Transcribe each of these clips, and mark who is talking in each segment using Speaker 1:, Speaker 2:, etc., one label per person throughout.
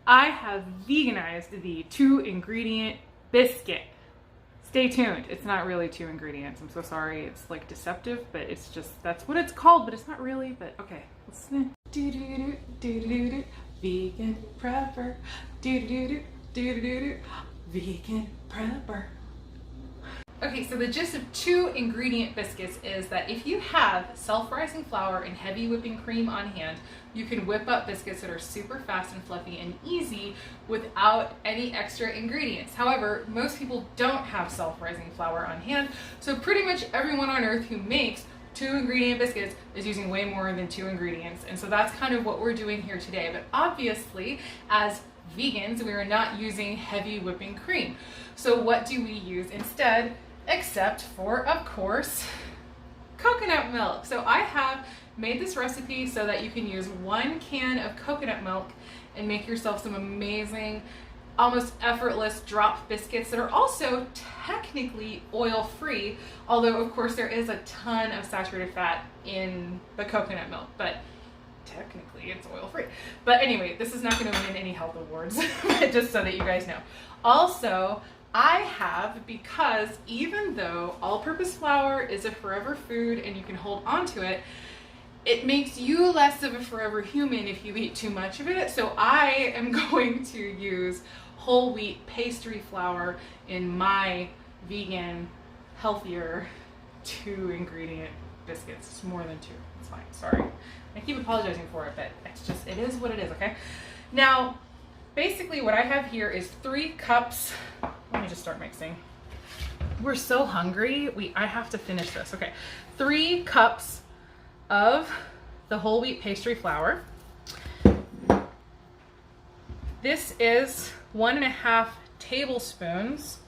Speaker 1: I have veganized the 2-ingredient biscuit. Stay tuned. It's not really 2 ingredients. I'm so sorry. It's like deceptive, but it's just, that's what it's called, but it's not really, but okay. Let's vegan prepper. Vegan prepper. Okay, so the gist of 2-ingredient biscuits is that if you have self-rising flour and heavy whipping cream on hand, you can whip up biscuits that are super fast and fluffy and easy without any extra ingredients. However, most people don't have self-rising flour on hand, so pretty much everyone on earth who makes 2-ingredient biscuits is using way more than 2 ingredients. And so that's kind of what we're doing here today. But obviously, as vegans, we are not using heavy whipping cream. So what do we use instead? Except for, of course, coconut milk. So I have made this recipe so that you can use 1 can of coconut milk and make yourself some amazing, almost effortless drop biscuits that are also technically oil-free, although of course there is a ton of saturated fat in the coconut milk, but technically it's oil-free. But anyway, this is not going to win any health awards, just so that you guys know. Also, I have, because even though all-purpose flour is a forever food and you can hold on to it, it makes you less of a forever human if you eat too much of it. So I am going to use whole wheat pastry flour in my vegan, healthier 2-ingredient biscuits. It's more than 2. It's fine. Sorry. I keep apologizing for it, but it's just, it is what it is, okay? Now, basically what I have here is 3 cups. Let me just start mixing. We're so hungry. I have to finish this. Okay. 3 cups of the whole wheat pastry flour. This is 1.5 tablespoons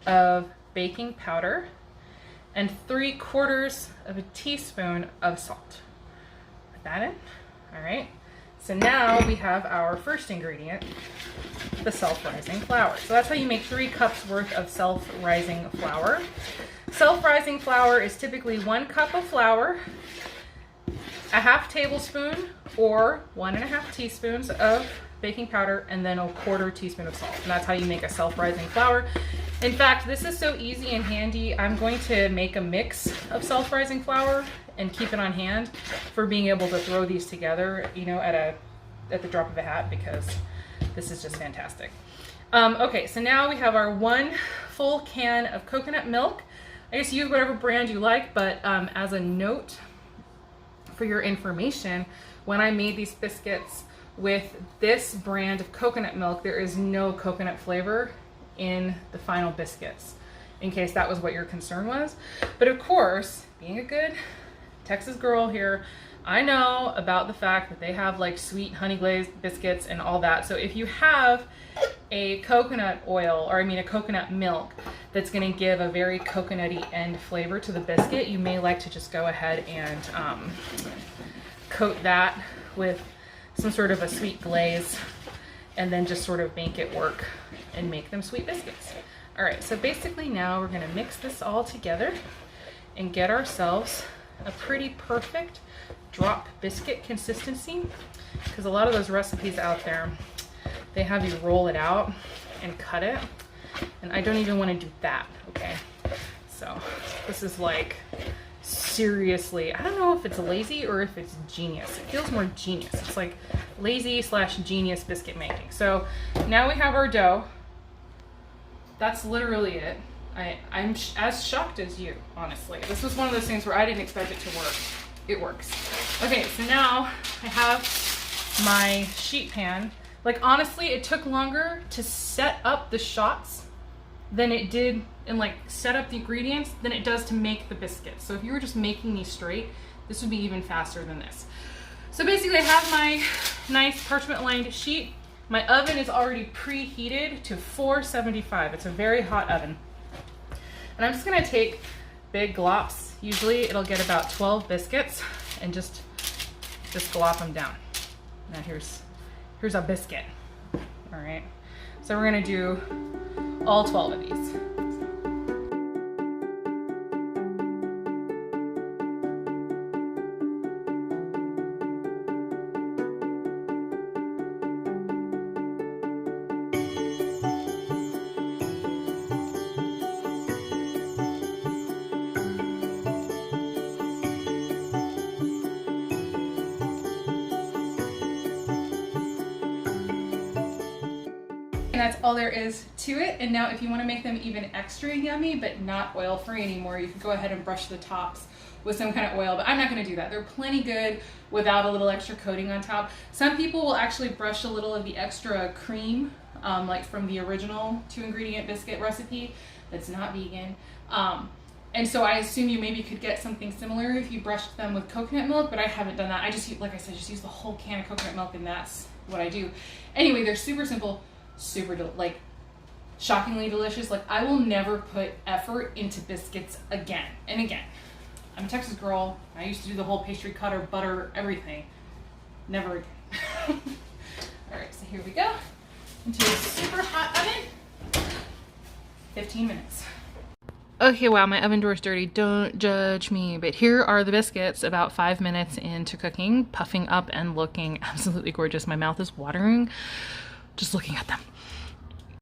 Speaker 1: of baking powder and 3/4 of a teaspoon of salt. Put that in. All right. So now we have our first ingredient, the self-rising flour. So that's how you make 3 cups worth of self-rising flour. Self-rising flour is typically 1 cup of flour, 1/2 tablespoon or 1.5 teaspoons of baking powder, and then 1/4 teaspoon of salt. And that's how you make a self-rising flour. In fact, this is so easy and handy. I'm going to make a mix of self-rising flour and keep it on hand for being able to throw these together, you know, at the drop of a hat, because this is just fantastic. Okay, so now we have our 1 full can of coconut milk. I guess use whatever brand you like, but as a note for your information, when I made these biscuits with this brand of coconut milk, there is no coconut flavor in the final biscuits, in case that was what your concern was. But of course, being a good Texas girl here, I know about the fact that they have like sweet honey glazed biscuits and all that. So if you have a coconut oil, or I mean a coconut milk, that's going to give a very coconutty end flavor to the biscuit, you may like to just go ahead and coat that with some sort of a sweet glaze, and then just sort of make it work and make them sweet biscuits. All right, so basically now we're going to mix this all together and get ourselves a pretty perfect drop biscuit consistency, because a lot of those recipes out there, they have you roll it out and cut it, and I don't even want to do that, okay? So this is like, seriously, I don't know if it's lazy or if it's genius. It feels more genius. It's like lazy/genius biscuit making. So now we have our dough. That's literally it. I'm as shocked as you, honestly. This was one of those things where I didn't expect it to work. It works. Okay, so now I have my sheet pan. Like, honestly, it took longer to set up the shots than it did, and like set up the ingredients, than it does to make the biscuits. So if you were just making these straight, this would be even faster than this. So basically I have my nice parchment lined sheet. My oven is already preheated to 475. It's a very hot oven. And I'm just gonna take big glops. Usually it'll get about 12 biscuits, and just glop them down. Now here's a biscuit. All right, so we're gonna do all 12 of these. and that's all there is to it. And now if you want to make them even extra yummy but not oil free anymore, you can go ahead and brush the tops with some kind of oil, but I'm not going to do that. They're plenty good without a little extra coating on top. Some people will actually brush a little of the extra cream, like from the original 2-ingredient biscuit recipe that's not vegan. And so I assume you maybe could get something similar if you brushed them with coconut milk, but I haven't done that. I just, like I said, just use the whole can of coconut milk, and that's what I do. Anyway, they're super simple, like shockingly delicious. Like, I will never put effort into biscuits again and again. I'm a Texas girl. I used to do the whole pastry cutter, butter, everything. Never again. All right, so here we go. Into a super hot oven. 15 minutes. Okay, wow, my oven door's dirty. Don't judge me. But here are the biscuits about 5 minutes into cooking, puffing up and looking absolutely gorgeous. My mouth is watering just looking at them.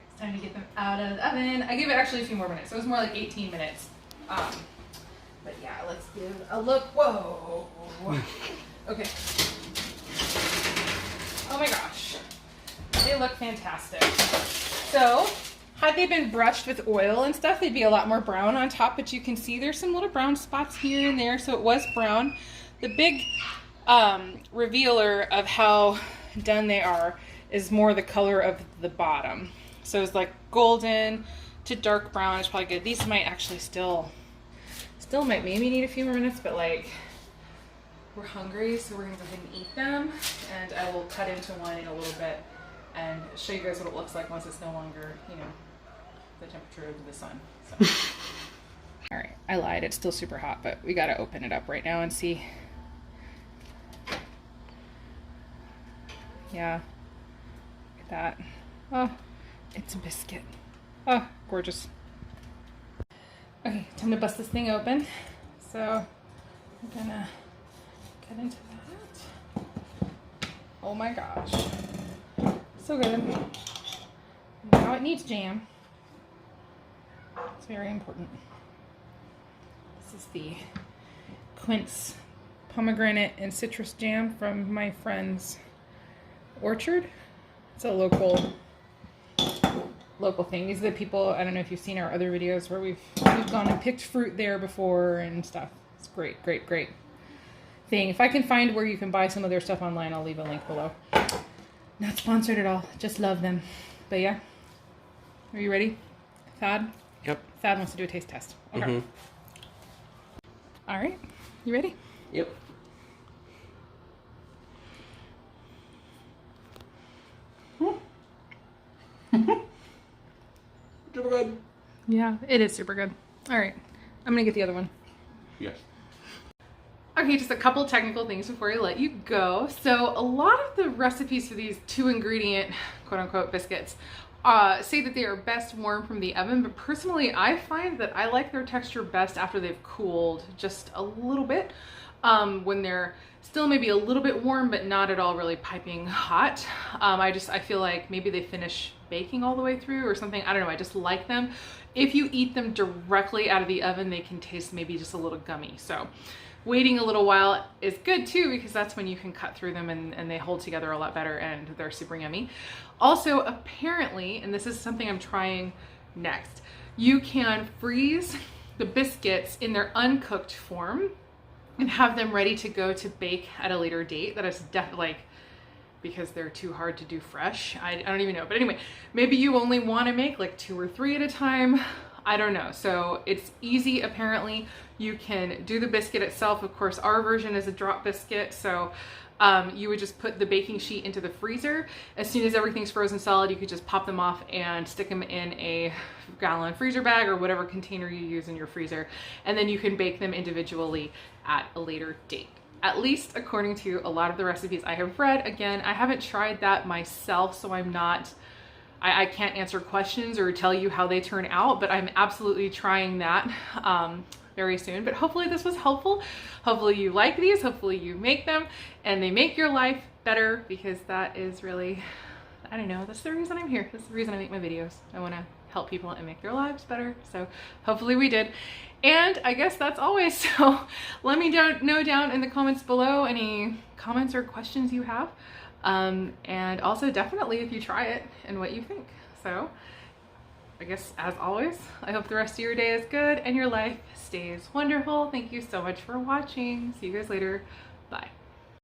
Speaker 1: It's time to get them out of the oven. I gave it actually a few more minutes, so it was more like 18 minutes. But yeah, let's give a look. Whoa. Okay. Oh my gosh. They look fantastic. So, had they been brushed with oil and stuff, they'd be a lot more brown on top, but you can see there's some little brown spots here and there, so it was brown. The big revealer of how done they are is more the color of the bottom. So it's like golden to dark brown is probably good. These might actually still might maybe need a few more minutes, but like, we're hungry, so we're gonna go ahead and eat them, and I will cut into one in a little bit and show you guys what it looks like once it's no longer, you know, the temperature of the sun. So. All right, I lied, it's still super hot, but we gotta open it up right now and see. Yeah, look at that. Oh, it's a biscuit. Oh, gorgeous. Okay, time to bust this thing open. So I'm gonna get into that. Oh my gosh, so good. Now it needs jam. It's very important. This is the quince pomegranate and citrus jam from my friend's orchard. It's a local thing. These are the people, I don't know if you've seen our other videos where we've gone and picked fruit there before and stuff. It's great thing. If I can find where you can buy some of their stuff online, I'll leave a link below. Not sponsored at all, just love them. But yeah, are you ready? Thad?
Speaker 2: Yep. Thad
Speaker 1: wants to do a taste test. Okay. All right, you ready?
Speaker 2: Yep. Super good.
Speaker 1: Yeah, it is super good. All right, I'm gonna get the other one.
Speaker 2: Yes.
Speaker 1: Okay, just a couple technical things before I let you go. So a lot of the recipes for these 2-ingredient, quote unquote, biscuits say that they are best warm from the oven, but personally I find that I like their texture best after they've cooled just a little bit, when they're still maybe a little bit warm, but not at all really piping hot. I feel like maybe they finish baking all the way through or something. I don't know, I just like them. If you eat them directly out of the oven, they can taste maybe just a little gummy. So waiting a little while is good too, because that's when you can cut through them and they hold together a lot better and they're super yummy. Also, apparently, and this is something I'm trying next, you can freeze the biscuits in their uncooked form and have them ready to go to bake at a later date. That is definitely, like, because they're too hard to do fresh. I don't even know. But anyway, maybe you only want to make like 2 or 3 at a time. I don't know. So it's easy, apparently. You can do the biscuit itself. Of course, our version is a drop biscuit. So you would just put the baking sheet into the freezer. As soon as everything's frozen solid, you could just pop them off and stick them in a gallon freezer bag or whatever container you use in your freezer. And then you can bake them individually at a later date. At least according to a lot of the recipes I have read. Again, I haven't tried that myself, so I can't answer questions or tell you how they turn out, but I'm absolutely trying that very soon. But hopefully this was helpful. Hopefully you like these, hopefully you make them and they make your life better, because that is really, I don't know, that's the reason I'm here. That's the reason I make my videos. I want to help people and make their lives better. So hopefully we did. And I guess that's always. So let me know down in the comments below any comments or questions you have. And also definitely if you try it and what you think. So I guess as always, I hope the rest of your day is good and your life stays wonderful. Thank you so much for watching. See you guys later. Bye.